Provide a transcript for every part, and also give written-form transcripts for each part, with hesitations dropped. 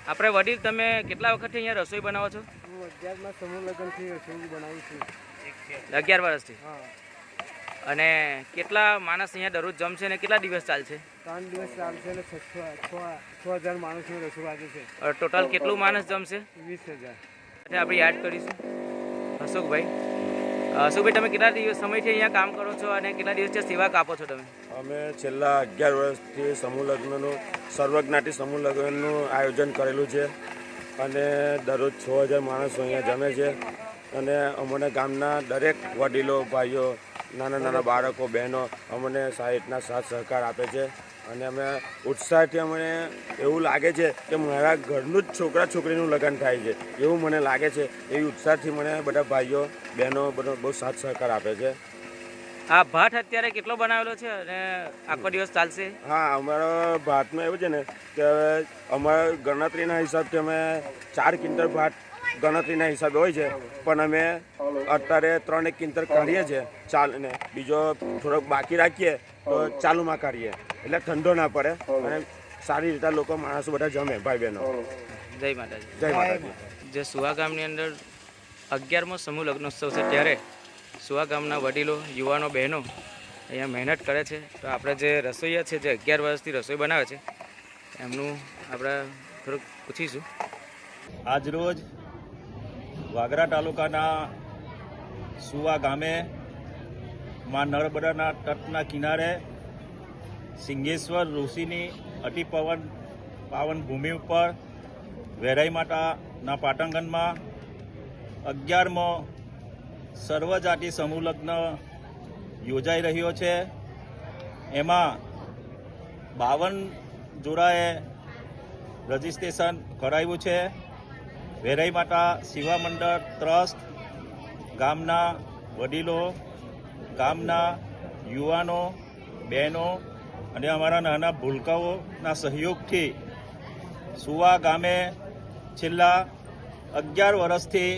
આપણે વડીલ તમે કેટલા વખતથી અહીંયા રસોઈ બનાવો છો? હું 11માં સમૂહ લગ્નથી રસોઈ બનાવું છું. 11 વર્ષથી. હા. અને કેટલા માણસ અહીંયા દરરોજ જમશે અને કેટલા દિવસ ચાલશે? 3 દિવસ ચાલશે અને 6,000 માણસનું રસોઈ વાગે છે. ટોટલ કેટલું માણસ જમશે? 20,000. એટલે આપણે યાદ કરીશું. અશોકભાઈ, અશોકભાઈ તમે કેટલા સમયથી અહીંયા કામ કરો છો અને કેટલા દિવસથી સેવા આપો છો તમે? અમે છેલ્લા 11 વર્ષથી સમૂહ લગ્નનું સર્વજ્ઞાતિ સમૂહ લગ્નનું આયોજન કરેલું છે અને દરરોજ 6,000 માણસો અહીંયા જમે છે અને અમને ગામના દરેક વડીલો, ભાઈઓ, નાના નાના બાળકો, બહેનો અમને સાહિત્યના સાથ સહકાર આપે છે અને અમે ઉત્સાહથી અમને એવું લાગે છે કે મારા ઘરનું જ છોકરા છોકરીનું લગ્ન થાય છે એવું મને લાગે છે. એવી ઉત્સાહથી મને બધા ભાઈઓ બહેનો બધો બહુ સાથ સહકાર આપે છે. આ ભાત અત્યારે કેટલો બનાવેલો છે અને આખો દિવસ ચાલશે? હા, અમારા ભાતમાં એવું છે ને કે અમારા ગણતરીના હિસાબથી અમે 4 ક્વિન્ટલ ભાત ગણતરીના હિસાબે હોય છે, પણ અમે અત્યારે 3 ક્વિન્ટલ કાઢીએ છીએ ચાલને, બીજો થોડોક બાકી રાખીએ તો ચાલુમાં કાઢીએ એટલે ઠંડો ના પડે અને સારી રીતે લોકો માણસો બધા જમે, ભાઈ બહેનો. જય માતાજી. જય માતાજી. જે સુવા ગામની અંદર 11મો સમૂહ લગ્નોત્સવ છે ત્યારે સુવા ગામના વડીલો, યુવાનો, બહેનો અહીંયા મહેનત કરે છે. તો આપણે જે રસોઈયા છે જે 11 વર્ષથી રસોઈ બનાવે છે એમનું આપણે થોડુંક પૂછીશું. આજરોજ વાગરા તાલુકાના સુવા ગામે માં નર્મદાના તટના કિનારે સિંગેશ્વર ઋષિની અતિ પાવન ભૂમિ ઉપર વેરાઈ માતાના પાટાંગણમાં 11મો સર્વજાતિ સમૂહ લગ્ન યોજાઈ રહ્યો છે. એમાં 52 જોડાએ રજીસ્ટ્રેશન કરાવ્યું છે. વેરાઈ માતા સેવા મંડળ ટ્રસ્ટ, ગામના વડીલો, ગામના યુવાનો, બહેનો અને અમારા નાના ભૂલકાઓના સહયોગથી સુવા ગામે છેલ્લા 11 વર્ષથી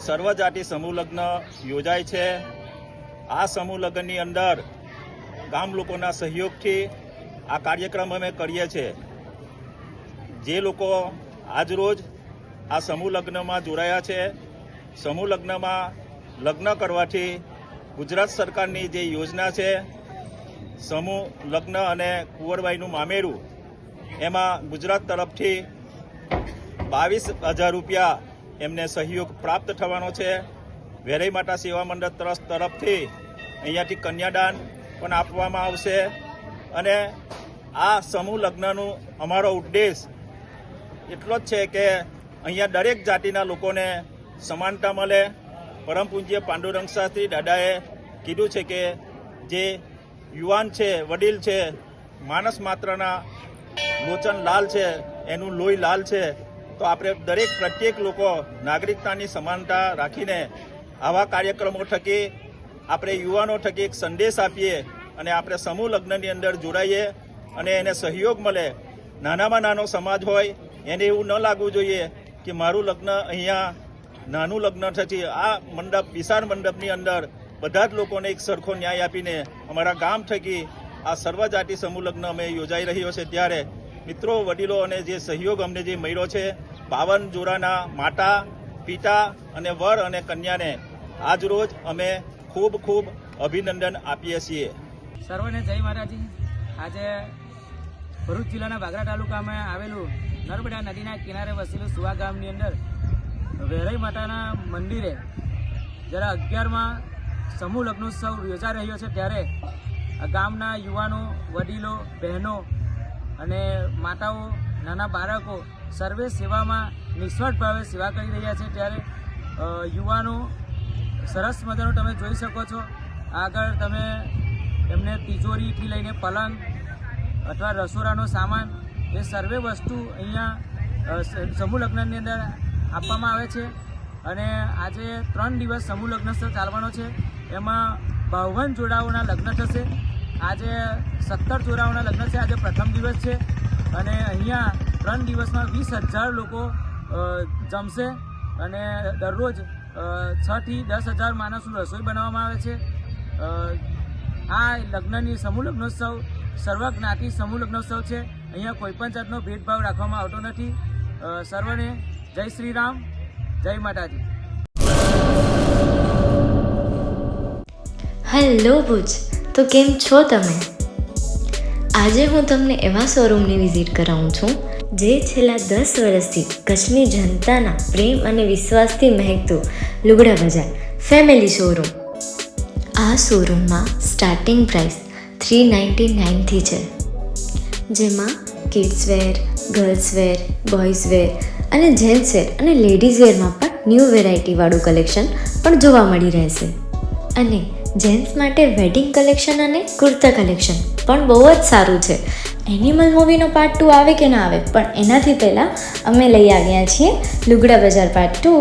સર્વજાતિ સમૂહ લગ્ન યોજાય છે. આ સમૂહ લગ્નની અંદર ગામ લોકોના સહયોગથી આ કાર્યક્રમ અમે કરીએ છીએ. જે લોકો આજરોજ આ સમૂહ લગ્નમાં જોડાયા છે, સમૂહ લગ્નમાં લગ્ન કરવાથી ગુજરાત સરકારની જે યોજના છે સમૂહ લગ્ન અને કુંવરબાઈનું મામેરું, એમાં ગુજરાત તરફથી 22,000 રૂપિયા એમને સહયોગ પ્રાપ્ત થવાનો છે. વેરાઈ માતા સેવા મંડળ ટ્રસ્ટ તરફથી અહીંયાથી કન્યાદાન પણ આપવામાં આવશે અને આ સમૂહ લગ્નનું અમારો ઉદ્દેશ એટલો જ છે કે અહીંયા દરેક જાતિના લોકોને સમાનતા મળે. પરમ પૂજ્ય પાંડુરંગ શાસ્ત્રી દાદાએ કીધું છે કે જે યુવાન છે, વડીલ છે, માણસ માત્રના લોચન લાલ છે, એનું લોહી લાલ છે. તો આપણે દરેક પ્રત્યેક લોકો નાગરિકતાની સમાનતા રાખીને આવા કાર્યક્રમો થકી આપણે યુવાનો થકી એક સંદેશ આપીએ અને આપણે સમૂહ લગ્નની અંદર જોડાઈએ અને એને સહયોગ મળે. નાનામાં નાનો સમાજ હોય એને એવું ન લાગવું જોઈએ કે મારું લગ્ન અહીંયા નાનું લગ્ન થશે. આ મંડપ, વિશાળ મંડપની અંદર બધા જ લોકોને એક સરખો ન્યાય આપીને અમારા ગામ થકી આ સર્વજાતિ સમૂહ લગ્ન અમે યોજાઈ રહ્યો છે. ત્યારે મિત્રો, વડીલો અને જે સહયોગ અમને જે મળ્યો છે, 52 જોડાના માતા, પિતા અને વર અને કન્યાને આજ રોજ અમે ખૂબ ખૂબ અભિનંદન આપીએ છીએ. સર્વને જય માતાજી. આજે ભરૂચ જિલ્લાના વાગરા તાલુકામાં આવેલું નર્મદા નદીના કિનારે વસેલું સુવા ગામની અંદર વેરાઈ માતાના મંદિરે જ્યારે 11મા સમૂહ લગ્નોત્સવ યોજાઈ રહ્યો છે ત્યારે ગામના યુવાનો, વડીલો, બહેનો અને માતાઓ, નાના બાળકો સર્વે સેવામાં નિસ્વાર્થ ભાવે સેવા કરી રહ્યા છે. ત્યારે યુવાનો સરસ મજાનો તમે જોઈ શકો છો. આગળ તમે એમને તિજોરીથી લઈને પલંગ અથવા રસોડાનો સામાન એ સર્વે વસ્તુ અહીંયા સમૂહ લગ્નની અંદર આપવામાં આવે છે. અને આજે 3 દિવસ સમૂહ લગ્નોત્સવ ચાલવાનો છે. એમાં 52 જોડાઓના લગ્ન થશે. આજે 17 જોડાઓના લગ્ન છે. આજે પ્રથમ દિવસ છે અને અહીંયા 3 દિવસમાં 20,000 લોકો જમશે અને દરરોજ 6 થી 10,000 માણસનું રસોઈ બનાવવામાં આવે છે. આ લગ્નની સમૂહ લગ્નોત્સવ સર્વજ્ઞાતિ સમૂહ લગ્નોત્સવ છે. અહીંયા કોઈપણ જાતનો ભેદભાવ રાખવામાં આવતો નથી. સર્વને જય શ્રી રામ, જય માતાજી. હેલો ભુજ, તો કેમ છો તમે? આજે હું તમને એવા શોરૂમની વિઝિટ કરાવું છું જે છેલ્લા 10 વર્ષથી કચ્છની જનતાના પ્રેમ અને વિશ્વાસથી મહેકતું લુગડા બજાર ફેમિલી શોરૂમ. આ શોરૂમમાં સ્ટાર્ટિંગ પ્રાઇસ 399થી છે, જેમાં kids wear, girls wear, boys wear અને જેન્ટ્સ વેર અને લેડીઝ વેરમાં પણ ન્યૂ વેરાયટીવાળું કલેક્શન પણ જોવા મળી રહેશે. અને જેન્ટ્સ માટે વેડિંગ કલેક્શન અને કુર્તા કલેક્શન પણ બહુ જ સારું છે. એનિમલ મૂવીનો પાર્ટ 2 આવે કે ના આવે, પણ એનાથી પહેલાં અમે લઈ આવ્યા છીએ લુગડા બજાર પાર્ટ 2,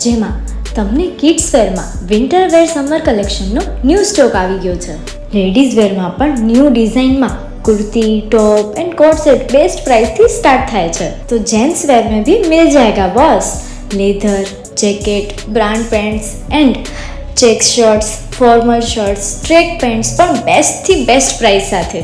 જેમાં તમને કિડ્સ વેરમાં વિન્ટર વેર સમર કલેક્શનનો ન્યૂ સ્ટોક આવી ગયો છે. લેડીઝ વેરમાં પણ ન્યૂ ડિઝાઇનમાં kurti, top and coat set best price थी स्टार्ट थाय छे. तो जेंट्स वेर में भी मिल जाएगा boss. Leather, jacket, brand pants and check shirts, formal shirts, track pants पर बेस्ट थी बेस्ट प्राइस साथे.